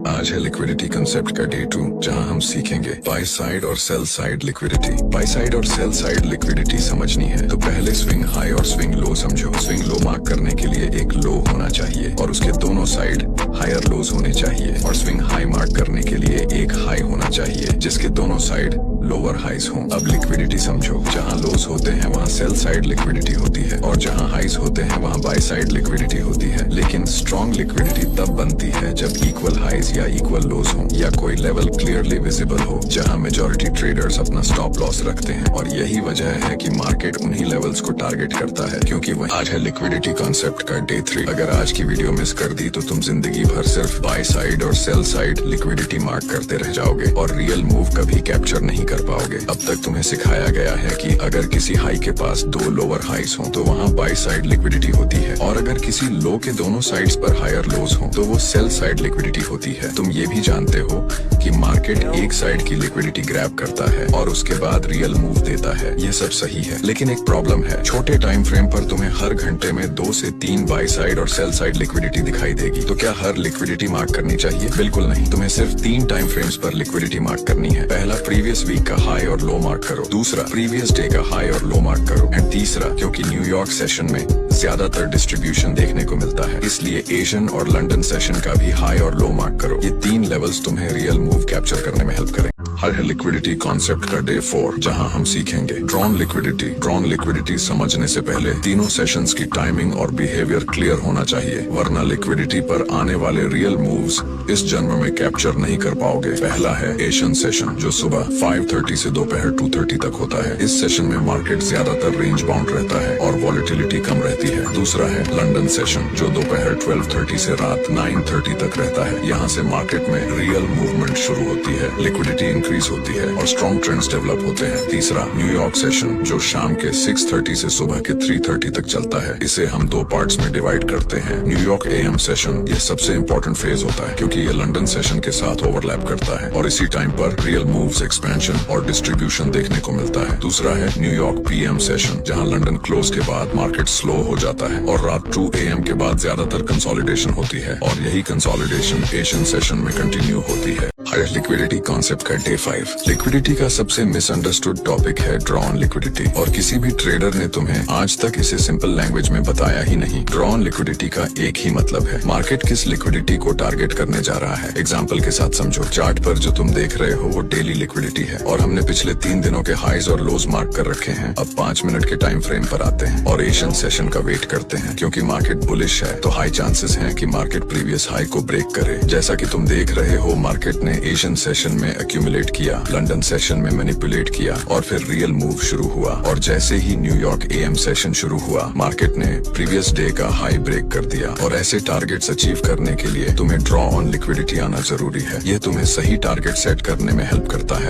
आज है liquidity concept का डे 2, जहां हम सीखेंगे बाय साइड और sell side liquidity. By side और सेल साइड लिक्विडिटी समझनी है तो पहले स्विंग हाई और स्विंग लो समझो। स्विंग लो मार्क करने के लिए एक लो होना चाहिए और उसके दोनों साइड हायर लोज होने चाहिए, और स्विंग हाई मार्क करने के लिए एक हाई होना चाहिए जिसके दोनों साइड लोअर हाइज हों। अब लिक्विडिटी समझो, जहां लोज होते हैं वहां सेल साइड लिक्विडिटी होती है और जहां हाइज होते हैं वहां बाय साइड लिक्विडिटी होती है। लेकिन स्ट्रॉन्ग लिक्विडिटी तब बनती है जब इक्वल हाइज या इक्वल लोज हो या कोई लेवल क्लियरली विजिबल हो जहां मेजॉरिटी ट्रेडर्स अपना स्टॉप लॉस रखते हैं। और यही वजह है कि मार्केट उन्हीं लेवल्स को टारगेट करता है, क्योंकि वह आज है लिक्विडिटी कॉन्सेप्ट का डे 3। अगर आज की वीडियो मिस कर दी तो तुम जिंदगी भर सिर्फ बाय साइड और सेल साइड लिक्विडिटी मार्क करते रह जाओगे और रियल मूव कभी कैप्चर नहीं कर पाओगे। अब तक तुम्हें सिखाया गया है कि अगर किसी हाई के पास दो लोअर हाइज हो तो वहाँ बाय साइड लिक्विडिटी होती है, और अगर किसी लो के दोनों साइड्स पर हायर लोज हो तो वो सेल साइड लिक्विडिटी होती है। तुम ये भी जानते हो कि मार्केट एक साइड की लिक्विडिटी ग्रैब करता है और उसके बाद रियल मूव देता है। ये सब सही है, लेकिन एक प्रॉब्लम है। छोटे टाइम फ्रेम पर तुम्हें हर घंटे में 2 से 3 बाय साइड और सेल साइड लिक्विडिटी दिखाई देगी। तो क्या हर लिक्विडिटी मार्क करनी चाहिए? बिल्कुल नहीं। तुम्हें सिर्फ 3 टाइम फ्रेम्स पर लिक्विडिटी मार्क करनी है। पहला, प्रीवियस वीक का हाई और लो मार्क करो। दूसरा, प्रीवियस डे का हाई और लो मार्क करो। एंड तीसरा, क्योंकि न्यूयॉर्क सेशन में ज्यादातर डिस्ट्रीब्यूशन देखने को मिलता है, इसलिए एशियन और लंदन सेशन का भी हाई और लो मार्क करो। ये 3 लेवल्स तुम्हें रियल मूव कैप्चर करने में हेल्प करें। हर है लिक्विडिटी कॉन्सेप्ट का डे 4, जहां हम सीखेंगे ड्रॉन लिक्विडिटी। ड्रॉन लिक्विडिटी समझने से पहले तीनों सेशंस की टाइमिंग और बिहेवियर क्लियर होना चाहिए, वरना लिक्विडिटी पर आने वाले रियल मूव्स इस जन्म में कैप्चर नहीं कर पाओगे। पहला है एशियन सेशन, जो सुबह 5:30 से दोपहर 2:30 तक होता है। इस सेशन में मार्केट ज्यादातर रेंज बाउंड रहता है और वॉलेटिलिटी कम रहती है। दूसरा है लंदन सेशन, जो दोपहर 12:30 से रात 9:30 तक रहता है। यहाँ से मार्केट में रियल मूवमेंट शुरू होती है, लिक्विडिटी इंक्रीज होती है और स्ट्रॉन्ग ट्रेंड्स डेवलप होते हैं। तीसरा, न्यूयॉर्क सेशन, जो शाम के 6:30 से सुबह के 3:30 तक चलता है। इसे हम 2 पार्ट्स में डिवाइड करते हैं। न्यूयॉर्क AM सेशन ये सबसे इम्पोर्टेंट फेज होता है, क्योंकि ये लंदन सेशन के साथ ओवरलैप करता है और इसी टाइम पर रियल मूव्स, एक्सपेंशन और डिस्ट्रीब्यूशन देखने को मिलता है। दूसरा है न्यूयॉर्क PM सेशन, जहां लंदन क्लोज के बाद मार्केट स्लो हो जाता है और रात 2 AM के बाद ज्यादातर कंसोलिडेशन होती है, और यही कंसोलिडेशन एशियन सेशन में कंटिन्यू होती है। लिक्विडिटी कॉन्सेप्ट का डे 5। लिक्विडिटी का सबसे मिसअंडरस्टूड टॉपिक है ड्रॉन लिक्विडिटी, और किसी भी ट्रेडर ने तुम्हें आज तक इसे सिंपल लैंग्वेज में बताया ही नहीं। ड्रॉन लिक्विडिटी का एक ही मतलब है, मार्केट किस लिक्विडिटी को टारगेट करने जा रहा है। एग्जांपल के साथ समझो, चार्ट पर जो तुम देख रहे हो वो डेली लिक्विडिटी है, और हमने पिछले 3 दिनों के हाइज और लोज मार्क कर रखे हैं। अब 5 मिनट के टाइम फ्रेम पर आते हैं और एशियन सेशन का वेट करते हैं। क्योंकि मार्केट बुलिश है तो हाई चांसेस हैं कि मार्केट प्रीवियस हाई को ब्रेक करे। जैसा कि तुम देख रहे हो, मार्केट ने एशियन सेशन में एक्यूमुलेट किया, लंदन सेशन में मैनिपुलेट किया और फिर रियल मूव शुरू हुआ। और जैसे ही न्यूयॉर्क AM सेशन शुरू हुआ, मार्केट ने प्रीवियस डे का हाई ब्रेक कर दिया। और ऐसे टारगेट्स अचीव करने के लिए तुम्हें ड्रॉ ऑन लिक्विडिटी आना जरूरी है। यह तुम्हें सही टारगेट सेट करने में हेल्प करता है।